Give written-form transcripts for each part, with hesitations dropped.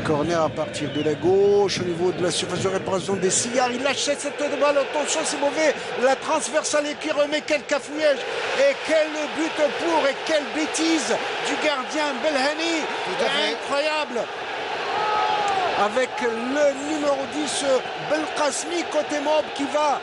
Corner à partir de la gauche au niveau de la surface de réparation des Sillars. Il lâche cette balle. Attention, c'est mauvais. La transversale qui remet quel cafouillage. Et quel but pour et quelle bêtise du gardien Belhani. Incroyable. Avec le numéro 10 Belkacmi côté mob qui va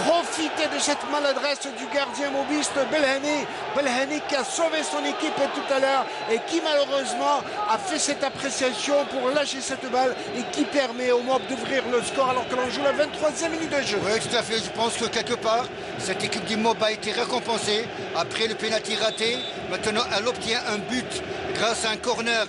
profiter de cette maladresse du gardien mobiste Belhani qui a sauvé son équipe tout à l'heure et qui malheureusement a fait cette appréciation pour lâcher cette balle et qui permet au mob d'ouvrir le score alors que l'on joue la 23e minute de jeu. Oui, tout à fait. Je pense que quelque part, cette équipe du mob a été récompensée après le pénalty raté. Maintenant, elle obtient un but grâce à un corner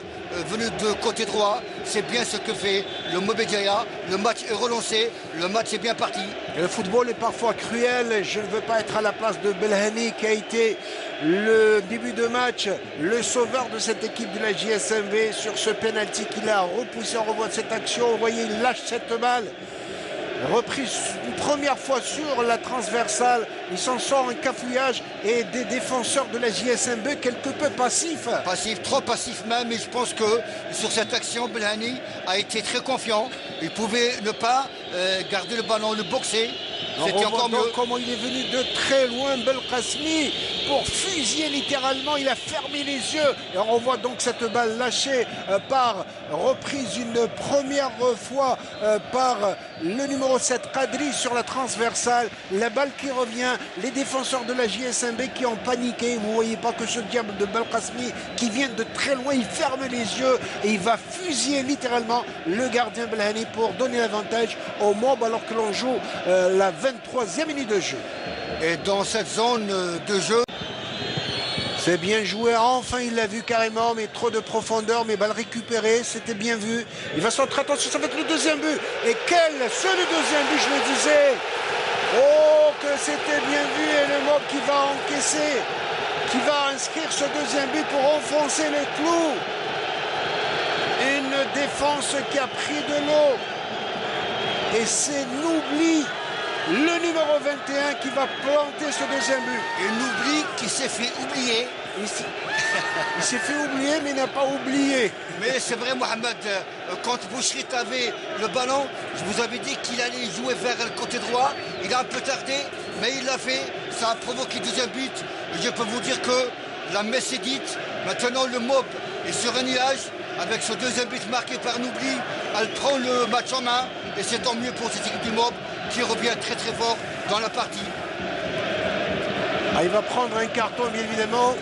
venu de côté droit. C'est bien ce que fait le Mobedjaya. Le match est relancé, le match est bien parti. Et le football est parfois cruel. Je ne veux pas être à la place de Belhani qui a été le début de match le sauveur de cette équipe de la JSMV sur ce penalty qu'il a repoussé. On revoit cette action, vous voyez, il lâche cette balle. Reprise une première fois sur la transversale, il s'en sort un cafouillage et des défenseurs de la JSMB quelque peu passifs. Passif, trop passif même, et je pense que sur cette action, Belhani a été très confiant. Il pouvait ne pas garder le ballon, le boxer. C'était encore mieux. Comment il est venu de très loin, Belkacmi, pour fusiller littéralement. Il a fermé les yeux. Et on revoit donc cette balle lâchée reprise une première fois par le numéro 7, Kadri, sur la transversale. La balle qui revient. Les défenseurs de la JSMB qui ont paniqué. Vous ne voyez pas que ce diable de Belkacmi qui vient de très loin. Il ferme les yeux et il va fusiller littéralement le gardien Belhani pour donner l'avantage au mob alors que l'on joue la 23e minute de jeu. Et dans cette zone de jeu, c'est bien joué, enfin il l'a vu carrément, mais trop de profondeur, mais balle récupérée, c'était bien vu. Il va s'entrer, attention, ça va être le deuxième but. Et c'est le deuxième but, je le disais. Oh, que c'était bien vu, et le mob qui va encaisser, qui va inscrire ce deuxième but pour enfoncer le clou. Une défense qui a pris de l'eau. Et c'est Noubli, le numéro 21, qui va planter ce deuxième but. Et Noubli qui s'est fait oublier. Il s'est fait oublier, mais il n'a pas oublié. Mais c'est vrai, Mohamed, quand Bouchrit avait le ballon, je vous avais dit qu'il allait jouer vers le côté droit. Il a un peu tardé, mais il l'a fait. Ça a provoqué deuxième but. Et je peux vous dire que la messe est dite. Maintenant, le mob est sur un nuage. Avec ce deuxième but marqué par Noubli, elle prend le match en main. Et c'est tant mieux pour cette équipe du mob qui revient très très fort dans la partie. Il va prendre un carton, bien évidemment,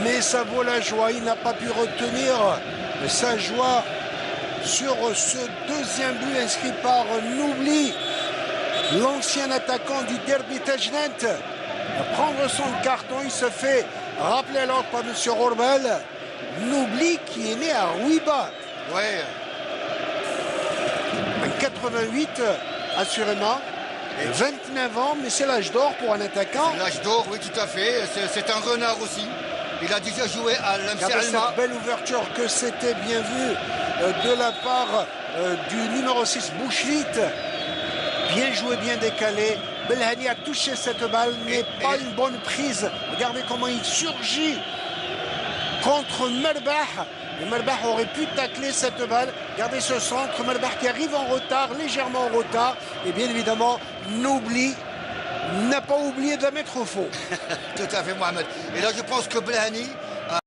mais ça vaut la joie. Il n'a pas pu retenir sa joie sur ce deuxième but inscrit par Noubli, l'ancien attaquant du Derby Tajnant. Il va prendre son carton, il se fait rappeler alors par M. Rorbel. Noubli qui est né à Rouiba. Ouais. En 88, assurément. 29 ans, mais c'est l'âge d'or pour un attaquant. L'âge d'or, oui, tout à fait. C'est un renard aussi. Il a déjà joué à l'MC Alma. Cette belle ouverture que c'était bien vu de la part du numéro 6, Bouchrit. Bien joué, bien décalé. Belhani a touché cette balle, mais pas une bonne prise. Regardez comment il surgit contre Merbah. Et Merbah aurait pu tacler cette balle. Regardez ce centre, Merbah qui arrive en retard, légèrement en retard. Et bien évidemment, Noubli n'a pas oublié de la mettre au fond. Tout à fait, Mohamed. Et là, je pense que Belhani